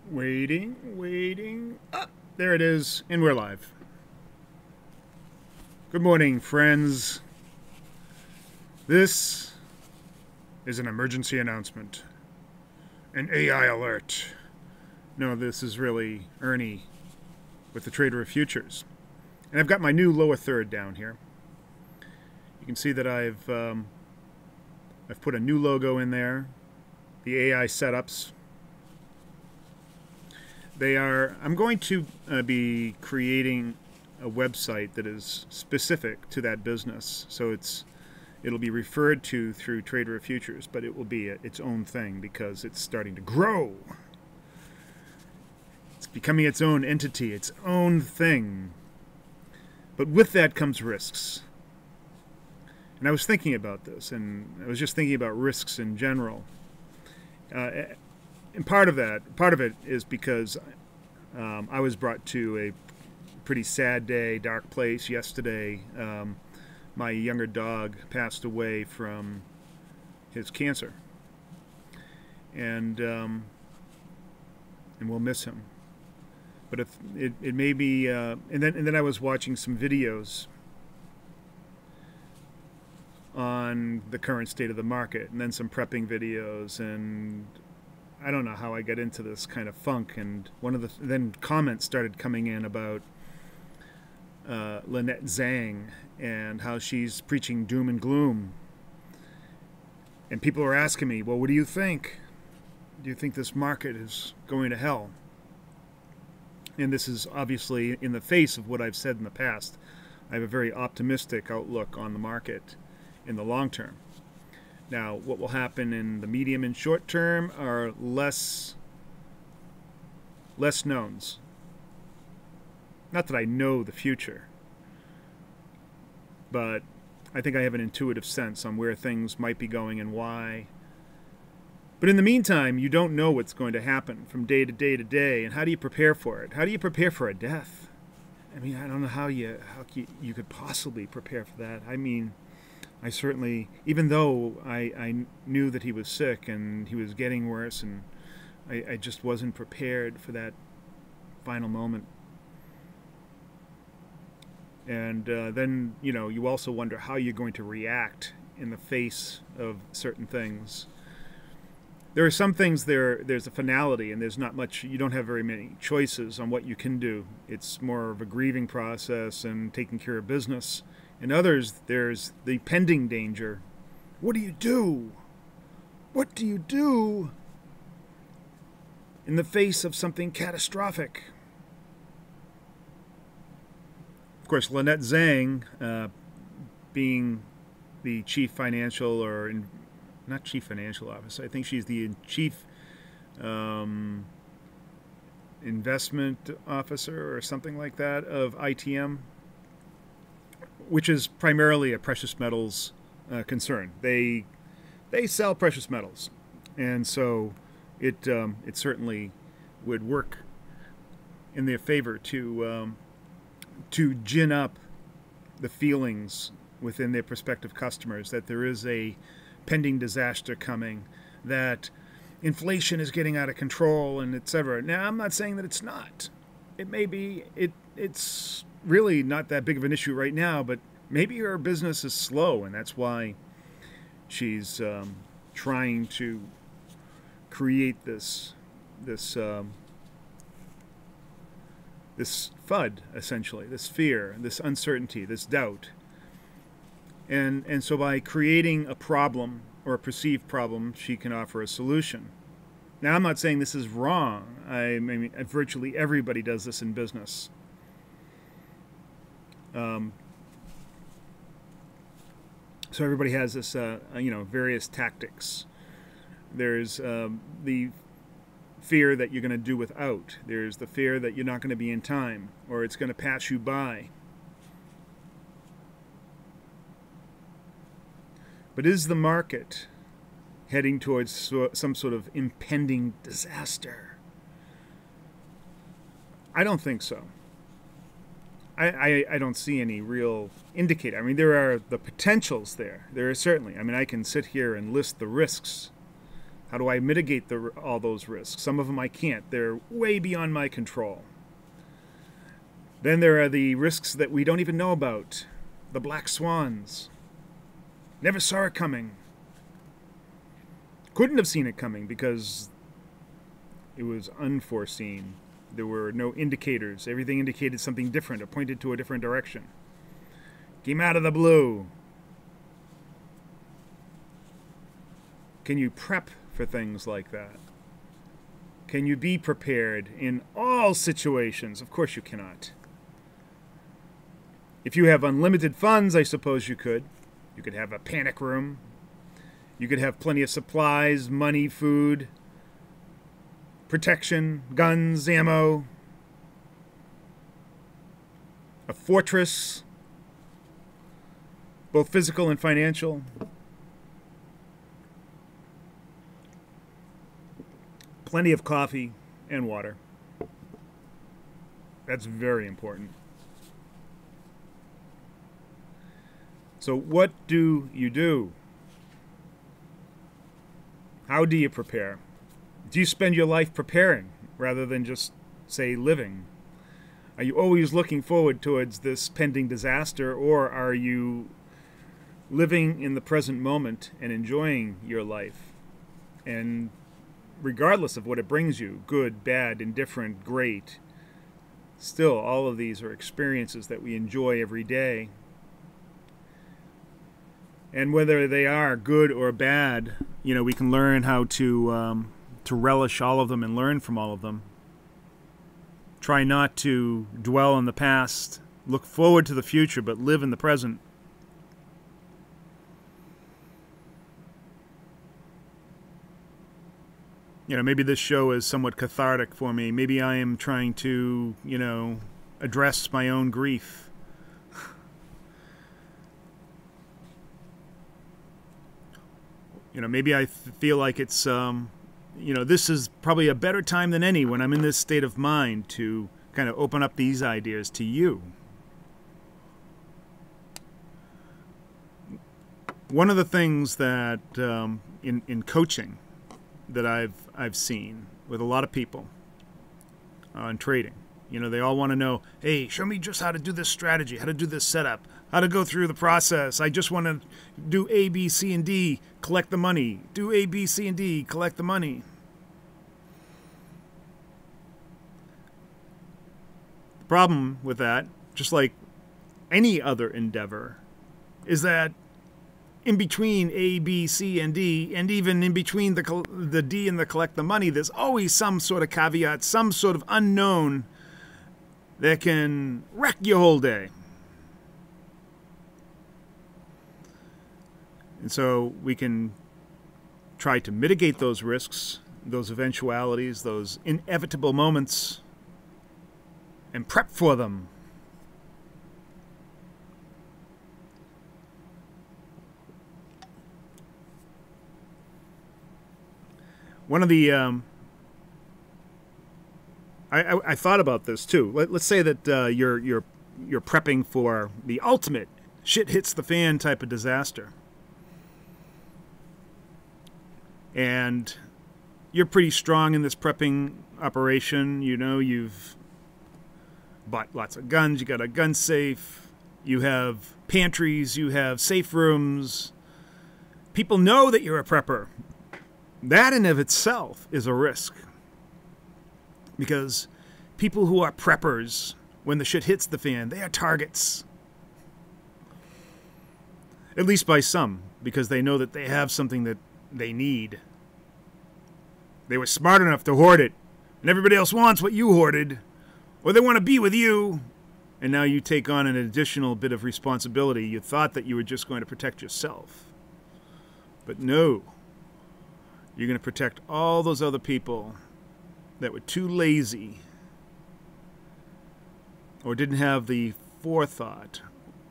Waiting. Ah, there it is, and we're live. Good morning, friends. This is an emergency announcement. An AI alert. No, this is really Ernie with the Trader of Futures. And I've got my new lower third down here. You can see that I've put a new logo in there. The AI setups. I'm going to be creating a website that is specific to that business. So it'll be referred to through Trader of Futures, but it will be its own thing because it's starting to grow. It's becoming its own entity, its own thing. But with that comes risks. And I was thinking about this, and I was just thinking about risks in general. And part of it is because I was brought to a pretty sad day, dark place yesterday. My younger dog passed away from his cancer, and we'll miss him. But if it may be, and then I was watching some videos on the current state of the market, and then some prepping videos, and I don't know how I got into this kind of funk, and then comments started coming in about Lynette Zhang and how she's preaching doom and gloom. And people are asking me, well, what do you think? Do you think this market is going to hell? And this is obviously in the face of what I've said in the past. I have a very optimistic outlook on the market in the long term. Now, what will happen in the medium and short term are less knowns. Not that I know the future, but I think I have an intuitive sense on where things might be going and why. But in the meantime, you don't know what's going to happen from day to day to day, and how do you prepare for it? How do you prepare for a death? I mean, I don't know how you could possibly prepare for that. I mean, I certainly, even though I knew that he was sick and he was getting worse, and I just wasn't prepared for that final moment. And then, you also wonder how you're going to react in the face of certain things. There are some things there's a finality, and there's not much, you don't have very many choices on what you can do. It's more of a grieving process and taking care of business. In others, there's the pending danger. What do you do? What do you do in the face of something catastrophic? Of course, Lynette Zhang, being the chief financial, not chief financial officer, I think she's the chief investment officer or something like that of ITM, which is primarily a precious metals concern. They sell precious metals, and so it certainly would work in their favor to gin up the feelings within their prospective customers that there is a pending disaster coming, that inflation is getting out of control, and etc. Now, I'm not saying that it's not. It may be. It's really not that big of an issue right now, but maybe her business is slow, and that's why she's trying to create this FUD, essentially, this fear, this uncertainty, this doubt. And so by creating a problem or a perceived problem, she can offer a solution. Now, I'm not saying this is wrong. I mean, virtually everybody does this in business. So everybody has this, various tactics. There's the fear that you're going to do without. There's the fear that you're not going to be in time, or it's going to pass you by. But is the market heading towards some sort of impending disaster? I don't think so. I don't see any real indicator. I mean, there are the potentials there. There are certainly. I mean, I can sit here and list the risks How do I mitigate all those risks? Some of them I can't. They're way beyond my control. Then there are the risks that we don't even know about. The black swans. Never saw it coming. Couldn't have seen it coming because it was unforeseen. There were no indicators. Everything indicated something different or pointed to a different direction. Came out of the blue. Can you prep for things like that? Can you be prepared in all situations? Of course you cannot. If you have unlimited funds, I suppose you could. You could have a panic room. You could have plenty of supplies, money, food, protection, guns, ammo, a fortress, both physical and financial. Plenty of coffee and water. That's very important. So what do you do? How do you prepare? Do you spend your life preparing rather than just, say, living? Are you always looking forward towards this pending disaster, or are you living in the present moment and enjoying your life? And regardless of what it brings you, good, bad, indifferent, great, still all of these are experiences that we enjoy every day. And whether they are good or bad, you know, we can learn how to relish all of them and learn from all of them. Try not to dwell in the past, look forward to the future, but live in the present. You know, maybe this show is somewhat cathartic for me. Maybe I am trying to, you know, address my own grief. You know, maybe I feel like it's, you know, this is probably a better time than any when I'm in this state of mind to kind of open up these ideas to you. One of the things that in coaching that I've seen with a lot of people in trading, you know, they all want to know, hey, show me just how to do this strategy, how to do this setup, how to go through the process. I just want to do A, B, C, and D, collect the money. Do A, B, C, and D, collect the money. The problem with that, just like any other endeavor, is that in between A, B, C, and D, and even in between the D and the collect the money, there's always some sort of caveat, some sort of unknown that can wreck your whole day. And so we can try to mitigate those risks, those eventualities, those inevitable moments, and prep for them. One of the I thought about this too. Let's say that you're prepping for the ultimate shit hits the fan type of disaster, and you're pretty strong in this prepping operation. You know, you've bought lots of guns. You got a gun safe. You have pantries. You have safe rooms. People know that you're a prepper. That in of itself is a risk, because people who are preppers, when the shit hits the fan, they are targets. At least by some, because they know that they have something that they need. They were smart enough to hoard it, and everybody else wants what you hoarded, or they want to be with you, and now you take on an additional bit of responsibility. You thought that you were just going to protect yourself, but no. You're going to protect all those other people that were too lazy or didn't have the forethought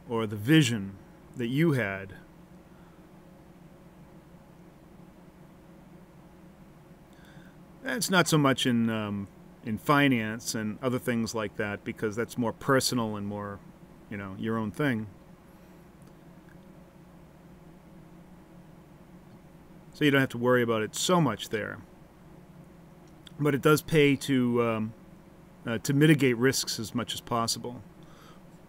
or the vision that you had. It's not so much in finance and other things like that, because that's more personal and more, you know, your own thing. So you don't have to worry about it so much there. But it does pay to mitigate risks as much as possible.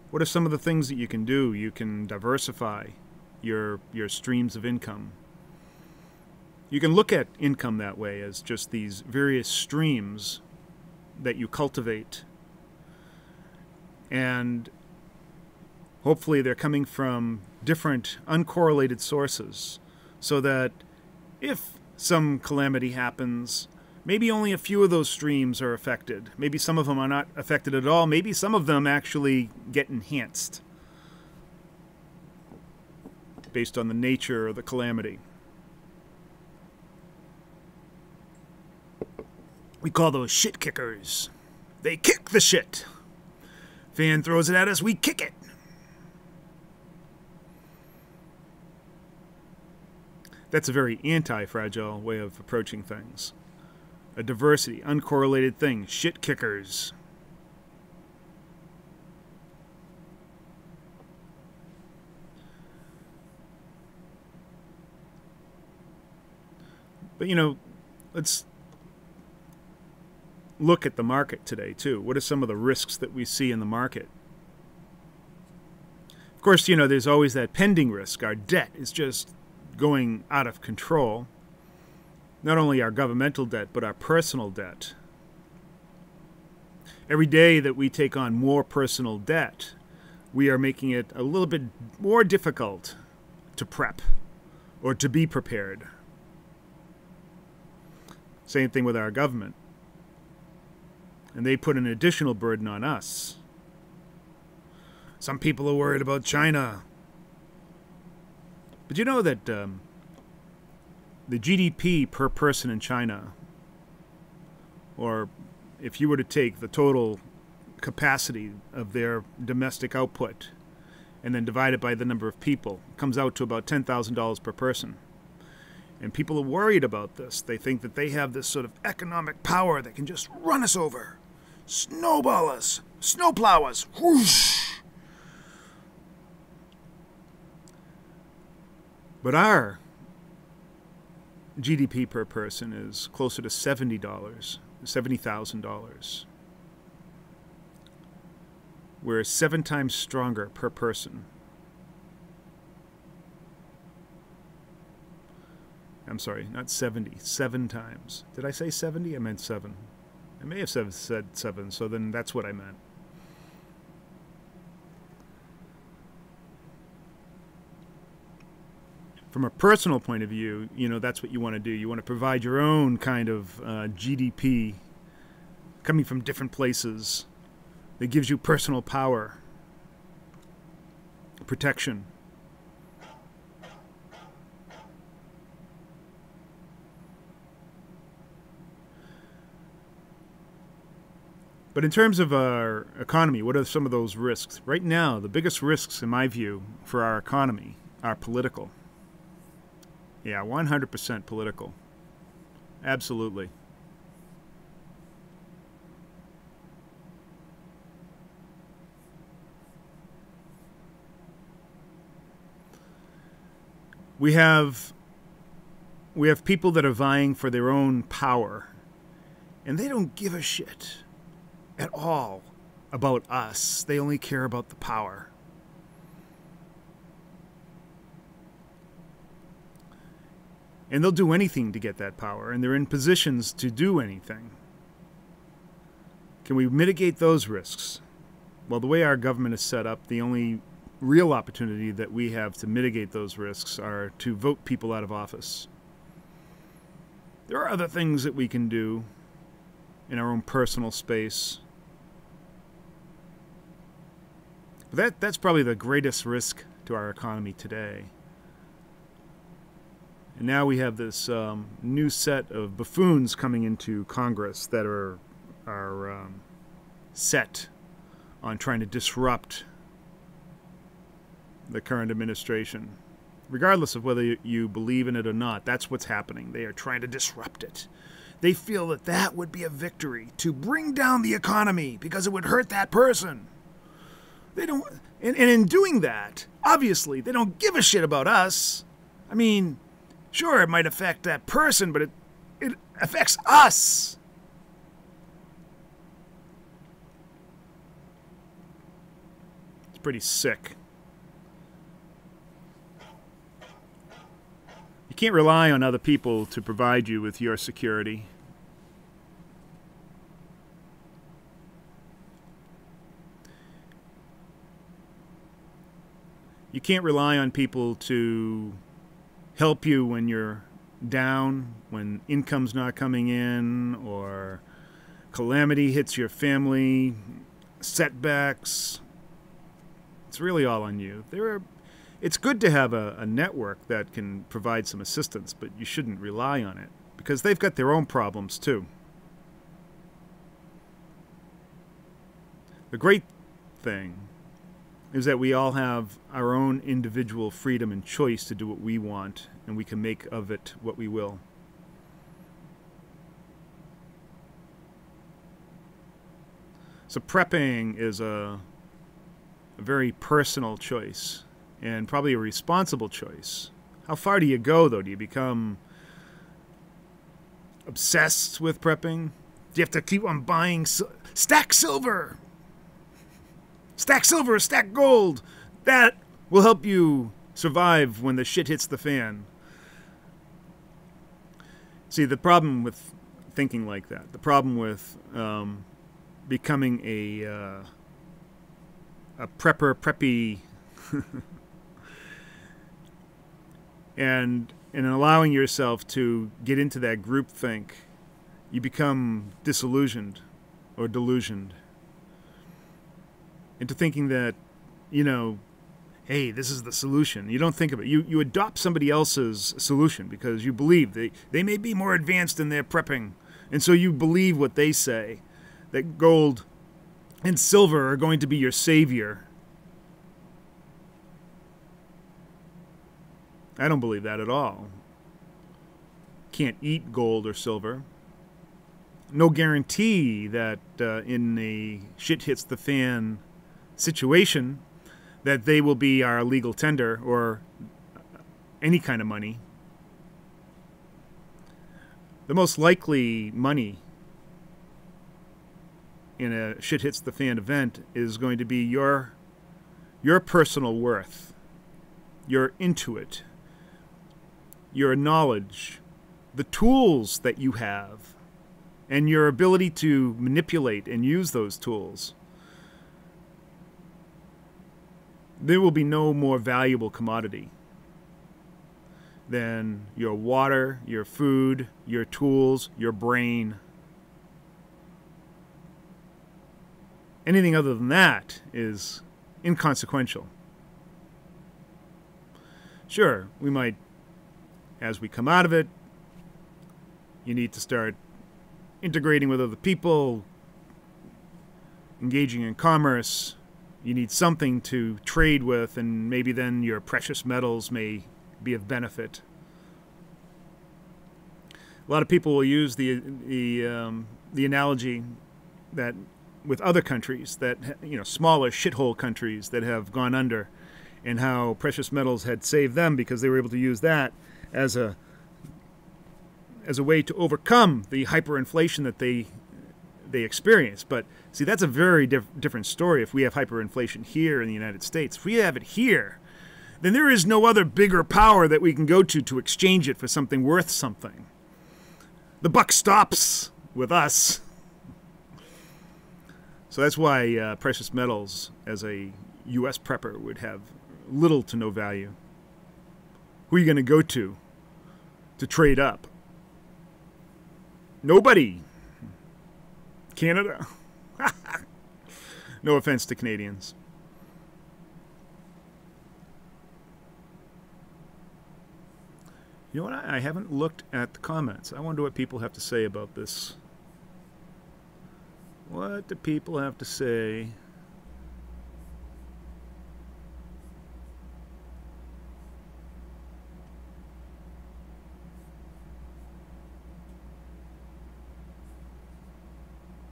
What are some of the things that you can do? You can diversify your streams of income. You can look at income that way, as just these various streams that you cultivate. And hopefully they're coming from different uncorrelated sources, so that if some calamity happens, maybe only a few of those streams are affected. Maybe some of them are not affected at all. Maybe some of them actually get enhanced based on the nature of the calamity. We call those shit kickers. They kick the shit. Fan throws it at us, we kick it. That's a very anti-fragile way of approaching things. A diversity, uncorrelated thing, shit kickers. But, let's look at the market today, too. What are some of the risks that we see in the market? Of course, there's always that pending risk. Our debt is just going out of control. Not only our governmental debt, but our personal debt. Every day that we take on more personal debt, we are making it a little bit more difficult to prep or to be prepared. Same thing with our government. And they put an additional burden on us. Some people are worried about China. But you know that the GDP per person in China, or if you were to take the total capacity of their domestic output and then divide it by the number of people, it comes out to about $10,000 per person. And people are worried about this. They think that they have this sort of economic power that can just run us over, snowball us, snowplow us, whoosh. But our GDP per person is closer to $70,000. We're 7 times stronger per person. I'm sorry, not 70, 7 times. Did I say 70? I meant 7. I may have said 7, so then that's what I meant. From a personal point of view, that's what you want to do. You want to provide your own kind of GDP coming from different places that gives you personal power, protection. But in terms of our economy, what are some of those risks? Right now, the biggest risks, in my view, for our economy are political. Yeah, 100% political. Absolutely. We have people that are vying for their own power, and they don't give a shit at all about us. They only care about the power. And they'll do anything to get that power, and they're in positions to do anything. Can we mitigate those risks? Well, the way our government is set up, the only real opportunity that we have to mitigate those risks are to vote people out of office. There are other things that we can do in our own personal space. But that's probably the greatest risk to our economy today. And now we have this new set of buffoons coming into Congress that are set on trying to disrupt the current administration. Regardless of whether you believe in it or not, that's what's happening. They are trying to disrupt it. They feel that that would be a victory to bring down the economy because it would hurt that person. They don't, and in doing that, obviously, they don't give a shit about us. I mean, Sure, it might affect that person, but it affects us. It's pretty sick. You can't rely on other people to provide you with your security. You can't rely on people to help you when you're down, when income's not coming in, or calamity hits your family, setbacks. It's really all on you. It's good to have a network that can provide some assistance, but you shouldn't rely on it, because they've got their own problems too. The great thing is that we all have our own individual freedom and choice to do what we want, and we can make of it what we will. So prepping is a very personal choice, and probably a responsible choice. How far do you go, though? Do you become obsessed with prepping? Do you have to keep on buying stack silver? Stack silver, stack gold. That will help you survive when the shit hits the fan. See, the problem with thinking like that, the problem with becoming a preppy, and allowing yourself to get into that groupthink, you become disillusioned or delusioned into thinking that, you know, hey, this is the solution. You don't think of it. You adopt somebody else's solution because you believe they may be more advanced in their prepping. And so you believe what they say, that gold and silver are going to be your savior. I don't believe that at all. Can't eat gold or silver. No guarantee that in a shit hits the fan situation that they will be our legal tender or any kind of money. The most likely money in a shit hits the fan event is going to be your personal worth, your intuit, your knowledge, the tools that you have, and your ability to manipulate and use those tools. There will be no more valuable commodity than your water, your food, your tools, your brain. Anything other than that is inconsequential. Sure, we might, as we come out of it, you need to start integrating with other people, engaging in commerce. You need something to trade with, and maybe then your precious metals may be of benefit. A lot of people will use the analogy that with other countries that, you know, smaller shithole countries that have gone under, and how precious metals had saved them because they were able to use that as a way to overcome the hyperinflation that they experience. But see, that's a very different story. If we have hyperinflation here in the United States, if we have it here, then there is no other bigger power that we can go to exchange it for something worth something. The buck stops with us. So that's why precious metals as a U.S. prepper would have little to no value. Who are you going to go to trade up? Nobody. Canada. No offense to Canadians. You know what? I haven't looked at the comments. I wonder what people have to say about this. What do people have to say?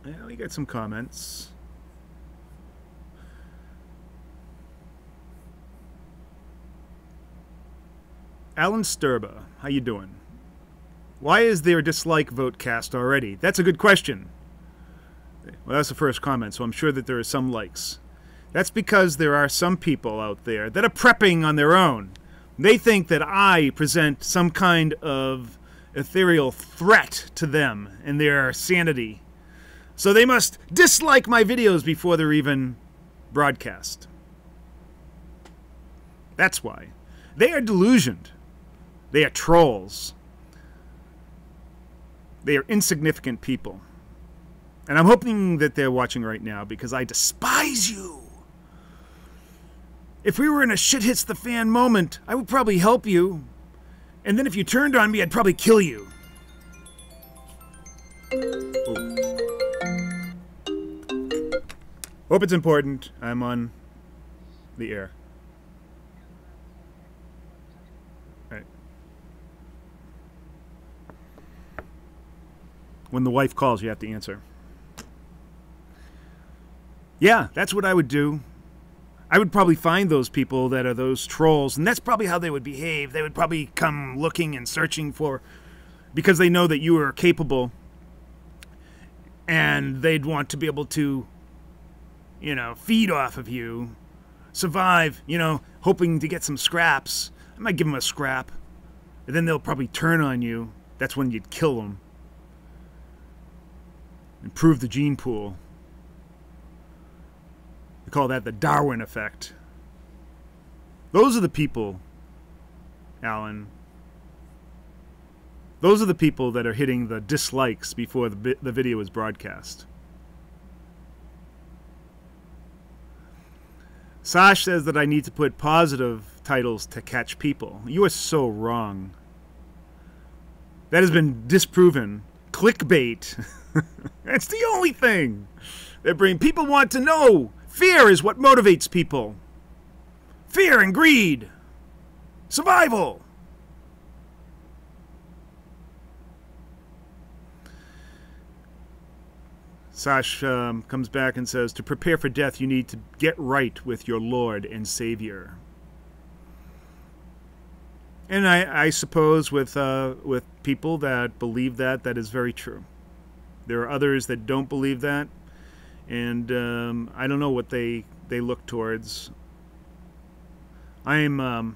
Yeah, we got some comments. Alan Sturba, how you doing? Why is there a dislike vote cast already? That's a good question. Well, that's the first comment, so I'm sure that there are some likes. That's because there are some people out there that are prepping on their own. They think that I present some kind of ethereal threat to them and their sanity. So they must dislike my videos before they're even broadcast. That's why. They are delusioned. They are trolls. They are insignificant people. And I'm hoping that they're watching right now because I despise you. If we were in a shit hits the fan moment, I would probably help you. And then if you turned on me, I'd probably kill you. Oh. Hope it's important. I'm on the air. All right. When the wife calls, you have to answer. Yeah, that's what I would do. I would probably find those people that are those trolls, and that's probably how they would behave. They would probably come looking and searching for, because they know that you are capable, and they'd want to be able to, feed off of you, survive, hoping to get some scraps. I might give them a scrap, and then they'll probably turn on you. That's when you'd kill them. Improve the gene pool. We call that the Darwin effect. Those are the people, Alan. Those are the people that are hitting the dislikes before the video is broadcast. Sash says that I need to put positive titles to catch people. You are so wrong. That has been disproven. Clickbait. That's the only thing that people want to know. Fear is what motivates people. Fear and greed. Survival. Sash comes back and says, to prepare for death, you need to get right with your Lord and Savior. And I suppose with people that believe that is very true. There are others that don't believe that. And I don't know what they look towards. I'm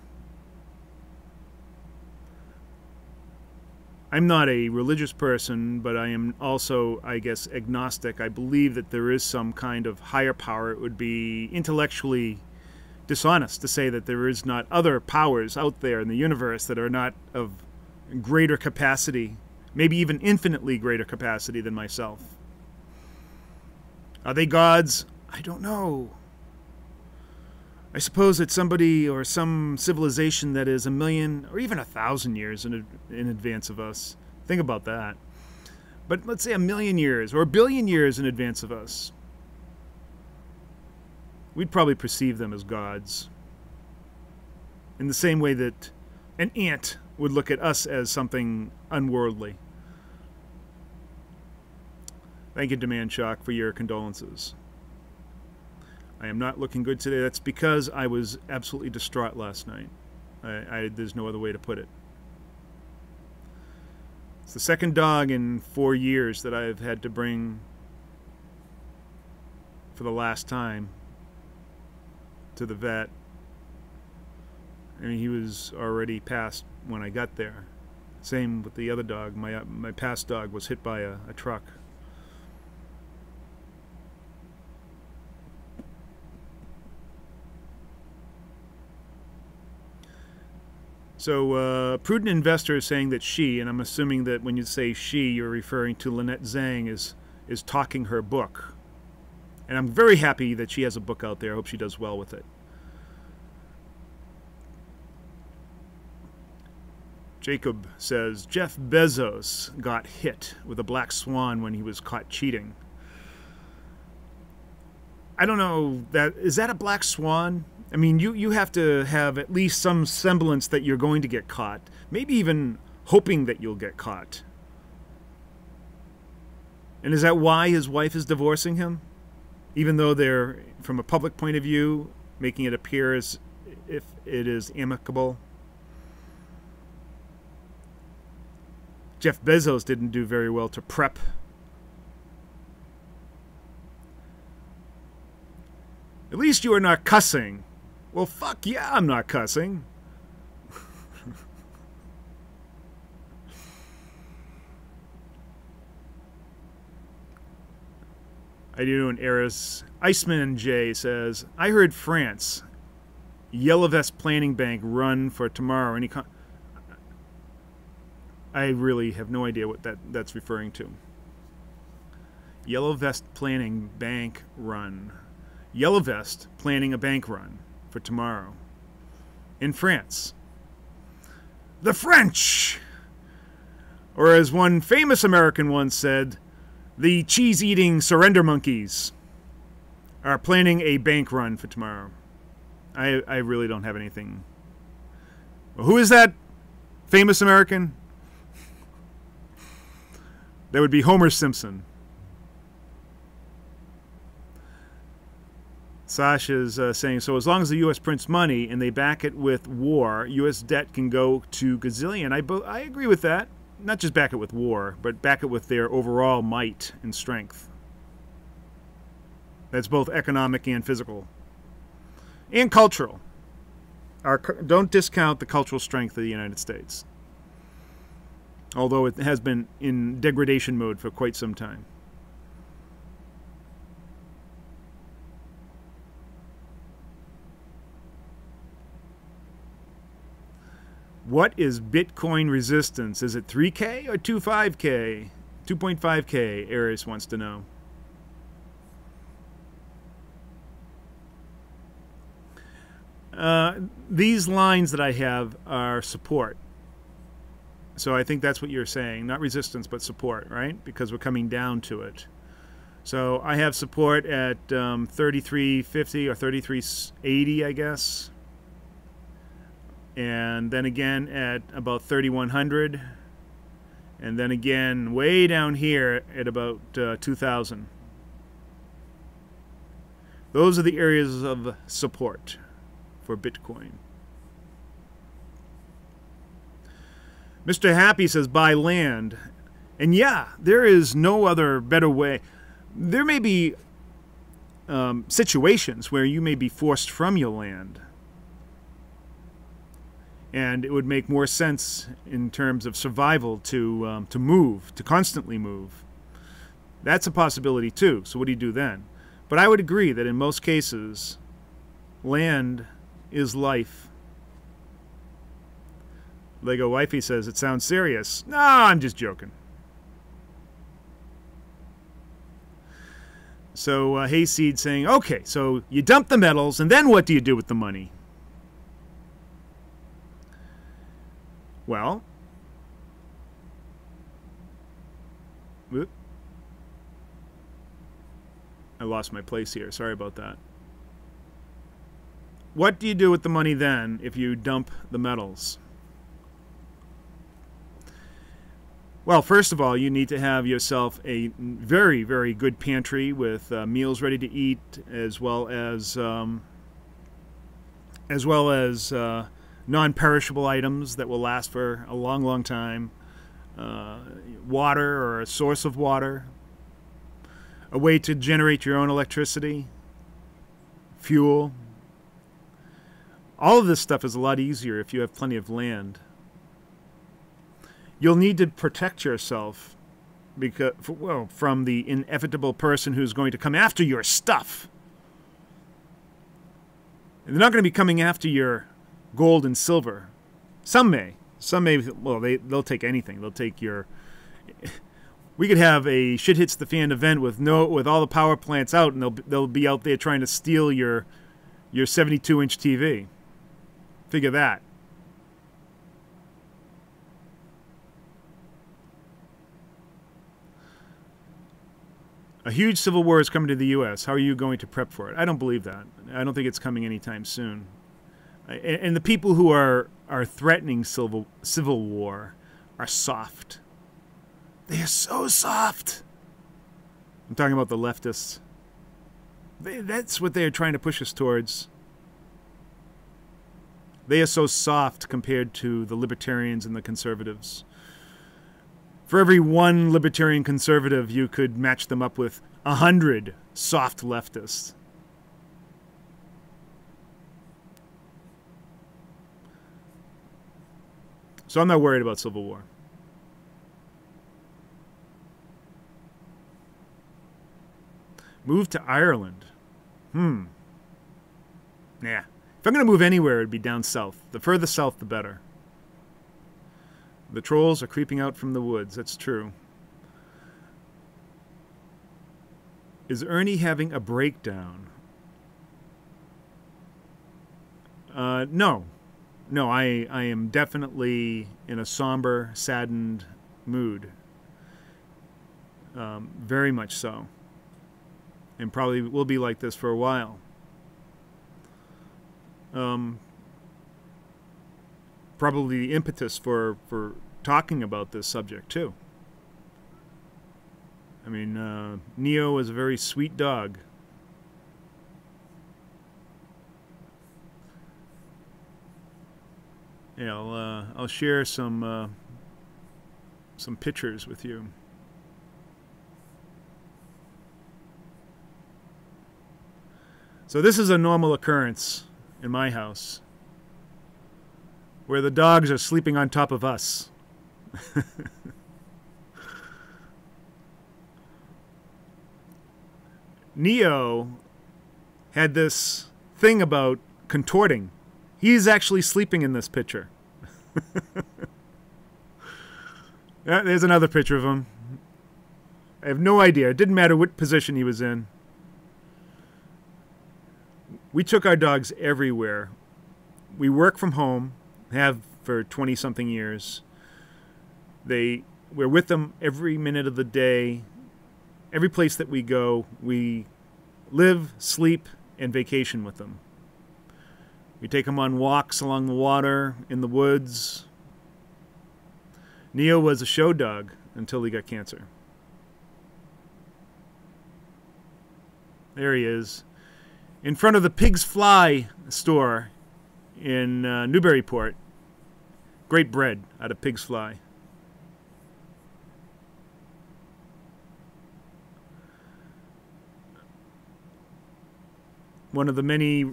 not a religious person, but I am also, I guess, agnostic. I believe that there is some kind of higher power. It would be intellectually dishonest to say that there is not other powers out there in the universe that are not of greater capacity, maybe even infinitely greater capacity than myself. Are they gods? I don't know. I suppose it's somebody or some civilization that is 1,000,000 or even 1,000 years in advance of us. Think about that. But let's say 1,000,000 years or 1,000,000,000 years in advance of us. We'd probably perceive them as gods. In the same way that an ant would look at us as something unworldly. Thank you, Demand Shock, for your condolences. I am not looking good today. That's because I was absolutely distraught last night. There's no other way to put it. It's the second dog in 4 years that I've had to bring for the last time to the vet. I mean, he was already passed when I got there. Same with the other dog. My past dog was hit by a truck. So, prudent investor is saying that she, and I'm assuming that when you say she, you're referring to Lynette Zhang, is talking her book. And I'm very happy that she has a book out there. I hope she does well with it. Jacob says, Jeff Bezos got hit with a black swan when he was caught cheating. I don't know, is that a black swan? I mean, you have to have at least some semblance that you're going to get caught. Maybe even hoping that you'll get caught. And is that why his wife is divorcing him? Even though they're, from a public point of view, making it appear as if it is amicable? Jeff Bezos didn't do very well to prep. At least you are not cussing. Well, fuck yeah, I'm not cussing. I do an Eris. Iceman J says, I heard France. Yellow Vest Planning Bank run for tomorrow. I really have no idea what that's referring to. Yellow Vest Planning Bank run. Yellow Vest planning a bank run for tomorrow. In France. The French! Or as one famous American once said, the cheese-eating surrender monkeys are planning a bank run for tomorrow. I really don't have anything. Well, who is that famous American? That would be Homer Simpson. Sasha's saying, so as long as the U.S. prints money and they back it with war, U.S. debt can go to gazillion. I agree with that. Not just back it with war, but back it with their overall might and strength. That's both economic and physical. And cultural. Don't discount the cultural strength of the United States. Although it has been in degradation mode for quite some time. What is Bitcoin resistance? Is it 3K or 2.5K? 2.5K, Arius wants to know. These lines that I have are support. So I think that's what you're saying. Not resistance, but support, right? Because we're coming down to it. So I have support at 3350 or 3380, I guess. And then again at about 3100. And then again way down here at about 2000. Those are the areas of support for Bitcoin. Mr. Happy says buy land. And yeah, there is no other better way. There may be situations where you may be forced from your land. And it would make more sense in terms of survival to move, to constantly move. That's a possibility too. So what do you do then? But I would agree that in most cases, land is life. Lego Wifey says, it sounds serious. No, I'm just joking. So Hayseed saying, okay, so you dump the metals, and then what do you do with the money? Well, I lost my place here. Sorry about that. What do you do with the money then if you dump the metals? Well, first of all, you need to have yourself a very, very good pantry with meals ready to eat, as well as non-perishable items that will last for a long, long time. Water or a source of water. A way to generate your own electricity. Fuel. All of this stuff is a lot easier if you have plenty of land. You'll need to protect yourself because, well, from the inevitable person who's going to come after your stuff. And they're not going to be coming after your gold and silver. Some may. Some may, well, they'll take anything. They'll take your... We could have a shit hits the fan event with all the power plants out, and they'll be out there trying to steal your 72-inch TV. Figure that. A huge civil war is coming to the U.S. How are you going to prep for it? I don't believe that. I don't think it's coming anytime soon. And the people who are threatening civil war are soft. They are so soft. I'm talking about the leftists. That's what they are trying to push us towards. They are so soft compared to the libertarians and the conservatives. For every one libertarian conservative, you could match them up with 100 soft leftists. So I'm not worried about civil war. Move to Ireland. Yeah. If I'm going to move anywhere, it'd be down south. The further south, the better. The trolls are creeping out from the woods. That's true. Is Ernie having a breakdown? No. No, I am definitely in a somber, saddened mood. Very much so. And probably will be like this for a while. Probably the impetus for talking about this subject, too. I mean, Neo is a very sweet dog. Yeah, I'll share some pictures with you. So this is a normal occurrence in my house, where the dogs are sleeping on top of us. Neo had this thing about contorting. He's actually sleeping in this picture. There's another picture of him. I have no idea. It didn't matter what position he was in. We took our dogs everywhere. We work from home, have for 20-something years. We're with them every minute of the day. Every place that we go, we live, sleep, and vacation with them. We take them on walks along the water, in the woods. Neo was a show dog until he got cancer. There he is. In front of the Pig's Fly store in Newburyport. Great bread out of Pig's Fly. One of the many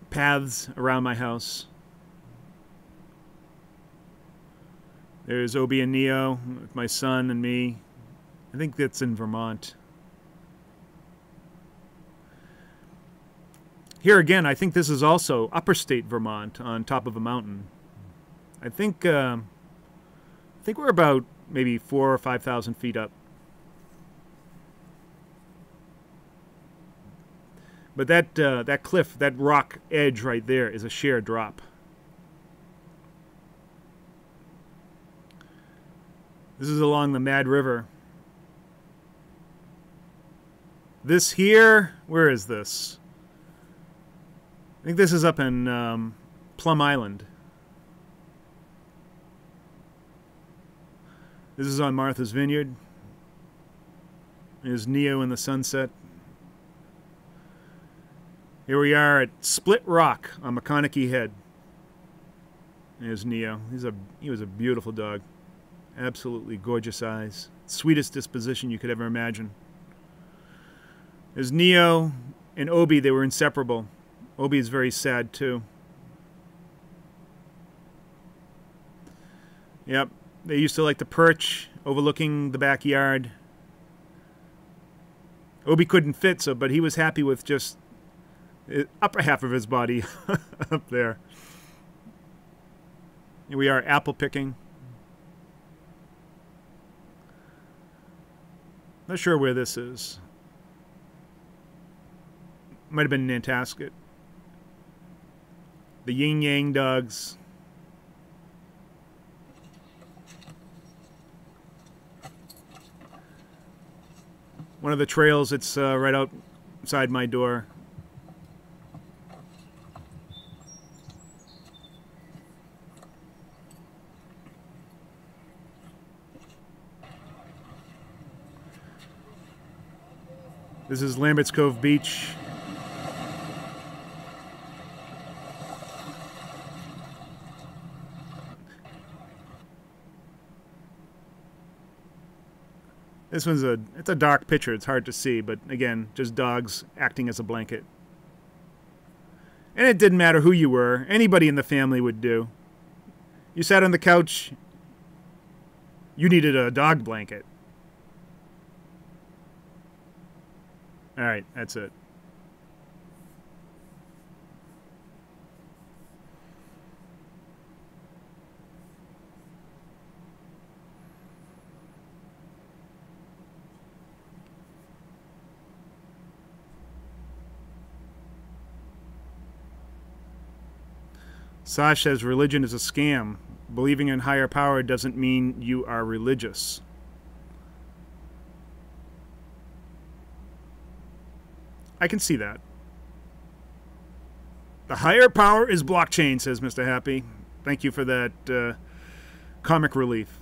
paths around my house. There's Obi and Neo, with my son and me. I think that's in Vermont. Here again, I think this is also upper state Vermont on top of a mountain. I think we're about maybe 4,000 or 5,000 feet up. But that cliff, that rock edge right there is a sheer drop. This is along the Mad River. This here, where is this? I think this is up in Plum Island. This is on Martha's Vineyard. There's Neo in the sunset. Here we are at Split Rock on McConaughey Head. There's Neo. He was a beautiful dog. Absolutely gorgeous eyes. Sweetest disposition you could ever imagine. There's Neo and Obi. They were inseparable. Obi is very sad too. Yep. They used to like to perch overlooking the backyard. Obi couldn't fit, but he was happy with just the upper half of his body up there. Here we are apple picking. Not sure where this is. Might have been Nantasket. The yin yang dogs. One of the trails, it's right outside my door. This is Lambert's Cove Beach. This one's it's a dark picture. It's hard to see, but again, just dogs acting as a blanket. And it didn't matter who you were. Anybody in the family would do. You sat on the couch, you needed a dog blanket. All right, that's it. Sash says religion is a scam. Believing in higher power doesn't mean you are religious. I can see that. The higher power is blockchain, says Mr. Happy. Thank you for that comic relief.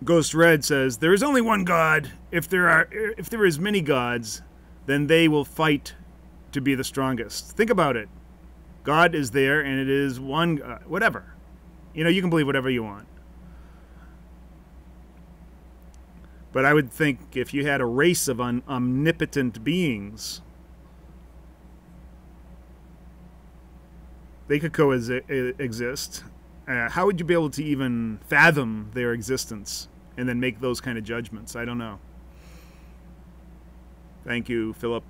Ghost Red says there is only one God. If there is many gods, then they will fight to be the strongest. Think about it. God is there, and it is one, whatever. You know, you can believe whatever you want. But I would think if you had a race of omnipotent beings, they could coexist. How would you be able to even fathom their existence and then make those kind of judgments? I don't know. Thank you, Philip.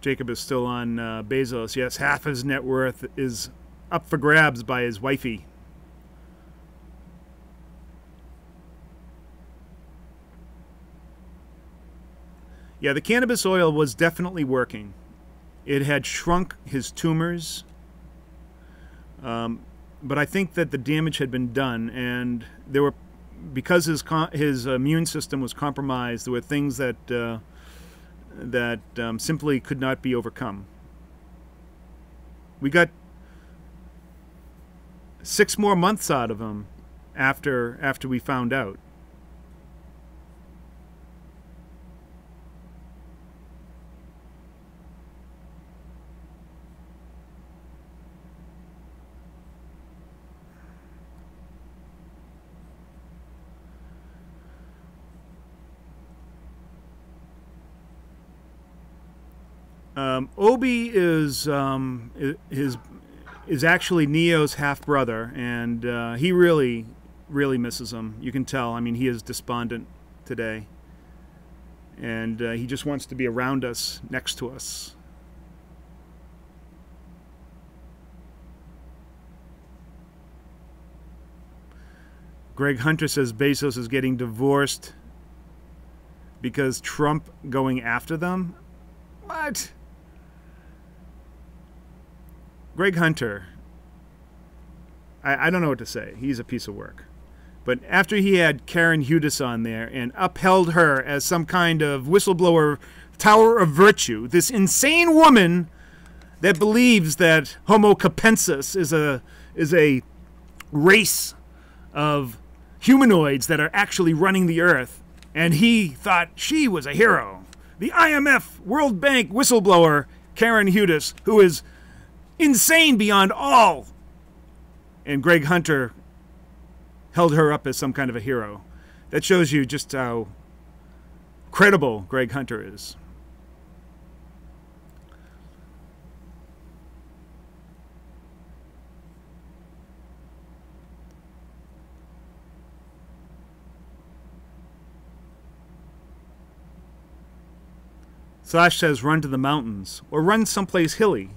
Jacob is still on Bezos. Yes, half his net worth is up for grabs by his wifey. Yeah, the cannabis oil was definitely working. It had shrunk his tumors. But I think that the damage had been done, and there were, because his immune system was compromised, there were things that simply could not be overcome. We got 6 more months out of him after we found out. Obi is actually Neo's half brother, and he really misses him. You can tell. I mean, he is despondent today, and he just wants to be around us, next to us. Greg Hunter says Bezos is getting divorced because Trump going after them. What? Greg Hunter, I don't know what to say. He's a piece of work. But after he had Karen Hudes on there and upheld her as some kind of whistleblower tower of virtue, this insane woman that believes that Homo capensis is a race of humanoids that are actually running the earth, and he thought she was a hero. The IMF World Bank whistleblower Karen Hudes, who is insane beyond all. And Greg Hunter held her up as some kind of a hero. That shows you just how credible Greg Hunter is. Slash says run to the mountains or run someplace hilly.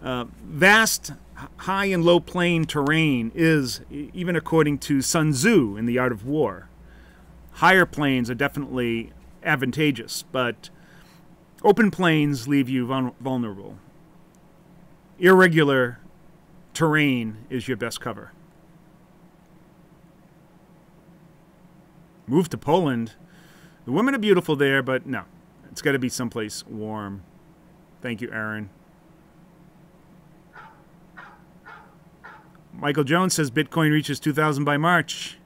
Vast high and low plain terrain is, even according to Sun Tzu in The Art of War, higher plains are definitely advantageous, but open plains leave you vulnerable. Irregular terrain is your best cover. Move to Poland. The women are beautiful there, but no. It's got to be someplace warm. Thank you, Aaron. Michael Jones says Bitcoin reaches 2,000 by March.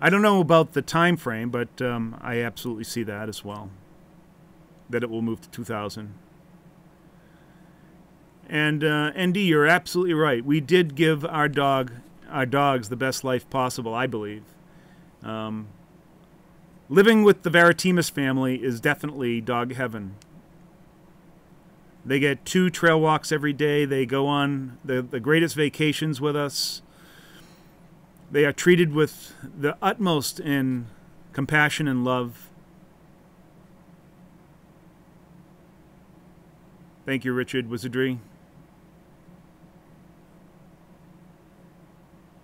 I don't know about the time frame, but I absolutely see that as well. That it will move to 2,000. And ND, you're absolutely right. We did give our dogs the best life possible, I believe. Living with the Varatimus family is definitely dog heaven. They get 2 trail walks every day. They go on the greatest vacations with us. They are treated with the utmost in compassion and love. Thank you, Richard Wizardry.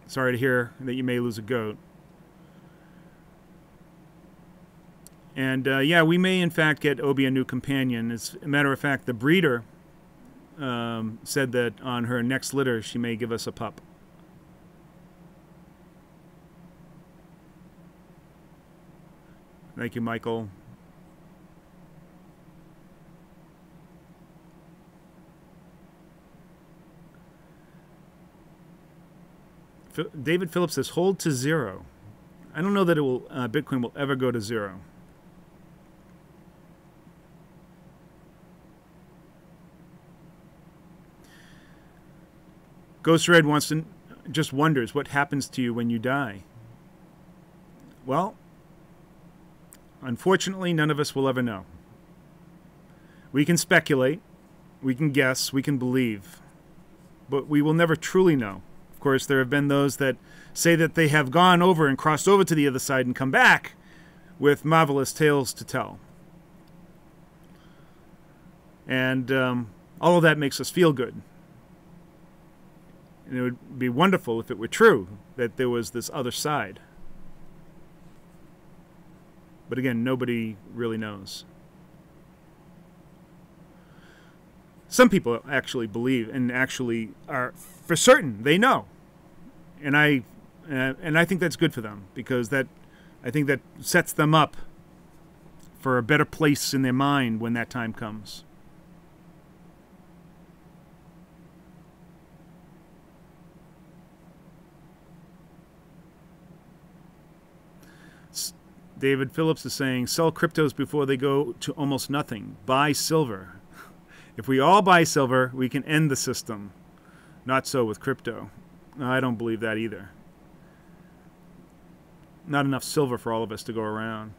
Sorry to hear that you may lose a goat. And yeah, we may in fact get Obi a new companion. As a matter of fact, the breeder said that on her next litter she may give us a pup. Thank you, Michael. David Phillips says, hold to 0. I don't know that it will Bitcoin will ever go to 0. Ghost Red just wonders what happens to you when you die. Well, unfortunately, none of us will ever know. We can speculate, we can guess, we can believe, but we will never truly know. Of course, there have been those that say that they have gone over and crossed over to the other side and come back with marvelous tales to tell. And all of that makes us feel good. And it would be wonderful if it were true that there was this other side. But again, nobody really knows. Some people actually believe and actually are for certain they know, and I think that's good for them, because I think that sets them up for a better place in their mind when that time comes. David Phillips is saying, sell cryptos before they go to almost nothing. Buy silver. If we all buy silver, we can end the system. Not so with crypto. No, I don't believe that either. Not enough silver for all of us to go around.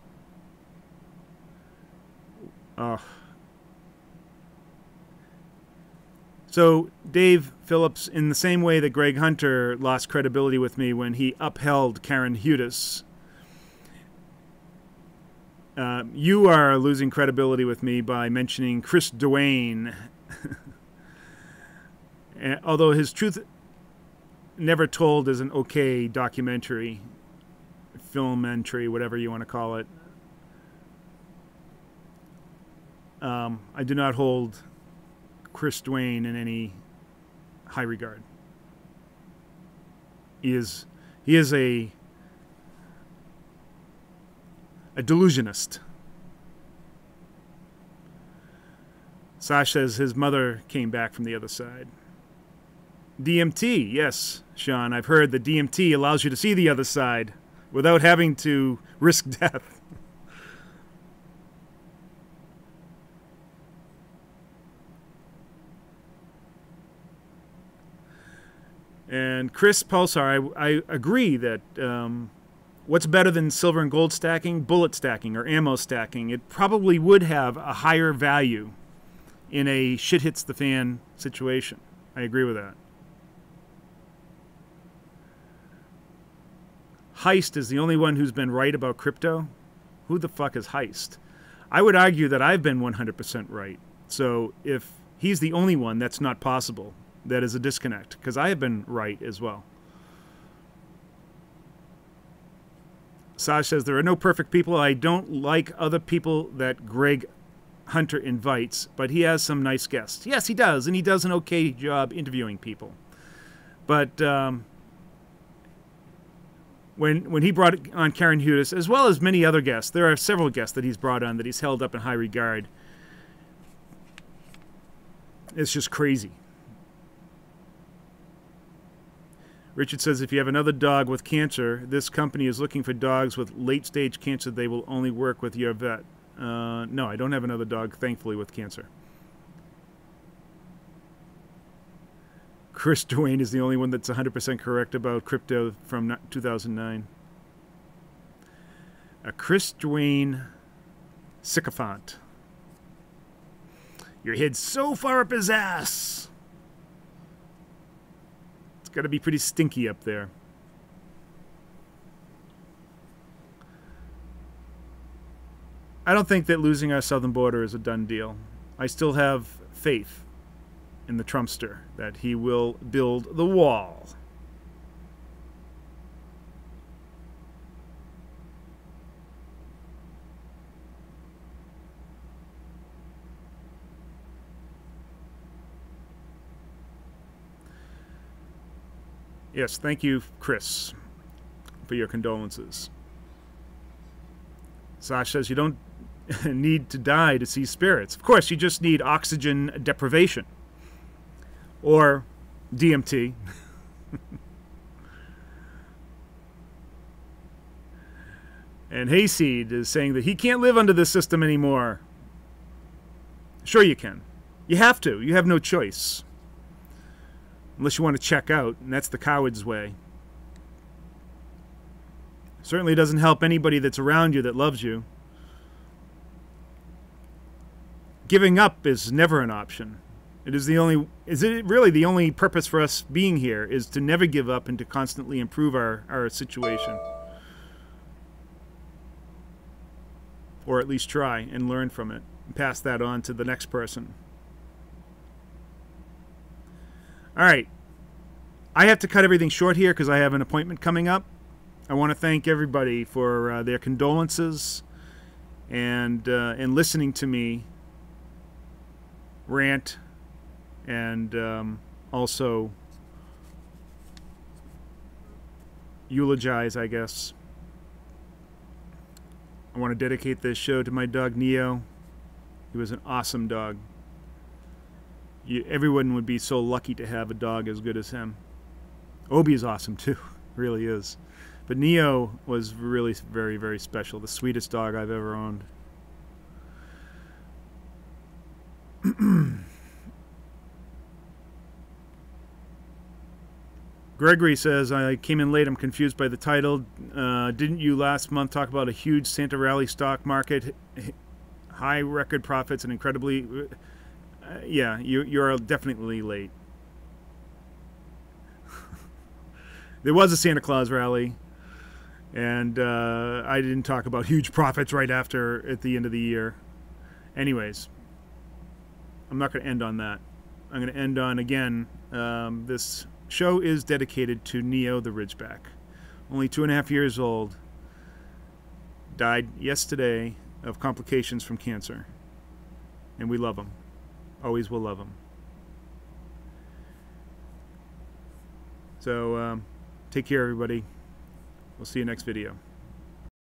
So Dave Phillips, in the same way that Greg Hunter lost credibility with me when he upheld Karen Hudas, you are losing credibility with me by mentioning Chris Duane. Although his Truth Never Told is an okay documentary, film entry, whatever you want to call it. I do not hold Chris Duane in any high regard. He is a delusionist. Sash says his mother came back from the other side. DMT, yes, Sean. I've heard that DMT allows you to see the other side without having to risk death. And Chris Pulsar, I agree that what's better than silver and gold stacking? Bullet stacking or ammo stacking. It probably would have a higher value in a shit hits the fan situation. I agree with that. Heist is the only one who's been right about crypto. Who the fuck is Heist? I would argue that I've been 100% right. So if he's the only one, that's not possible. That is a disconnect, because I have been right as well. Saj says, there are no perfect people. I don't like other people that Greg Hunter invites, but he has some nice guests. Yes, he does, and he does an okay job interviewing people. But when he brought on Karen Hudas, as well as many other guests, there are several guests that he's brought on that he's held up in high regard. It's just crazy. Richard says, if you have another dog with cancer, this company is looking for dogs with late-stage cancer. They will only work with your vet. No, I don't have another dog, thankfully, with cancer. Chris Duane is the only one that's 100% correct about crypto from 2009. A Chris Duane sycophant. Your head's so far up his ass. It's got to be pretty stinky up there. I don't think that losing our southern border is a done deal. I still have faith in the Trumpster that he will build the wall. Yes, thank you, Chris, for your condolences. Sash says you don't need to die to see spirits. Of course, you just need oxygen deprivation. Or DMT. And Hayseed is saying that he can't live under this system anymore. Sure you can. You have to. You have no choice. Unless you want to check out, and that's the coward's way. Certainly doesn't help anybody that's around you that loves you. Giving up is never an option. Is it really the only purpose for us being here is to never give up and to constantly improve our situation. Or at least try and learn from it and pass that on to the next person. All right. I have to cut everything short here because I have an appointment coming up. I want to thank everybody for their condolences and listening to me rant and also eulogize, I guess. I want to dedicate this show to my dog Neo. He was an awesome dog. Everyone would be so lucky to have a dog as good as him. Obi is awesome too, really is. But Neo was really very, very special. The sweetest dog I've ever owned. Gregory says, I came in late. I'm confused by the title. Didn't you last month talk about a huge Santa rally stock market, high record profits, and incredibly... yeah, you're definitely late. There was a Santa Claus rally, and I didn't talk about huge profits right after at the end of the year. Anyways, I'm not going to end on that. I'm going to end on, again, this show is dedicated to Neo the Ridgeback. Only 2.5 years old. Died yesterday of complications from cancer. And we love him. Always will love him. So, take care, everybody. We'll see you next video.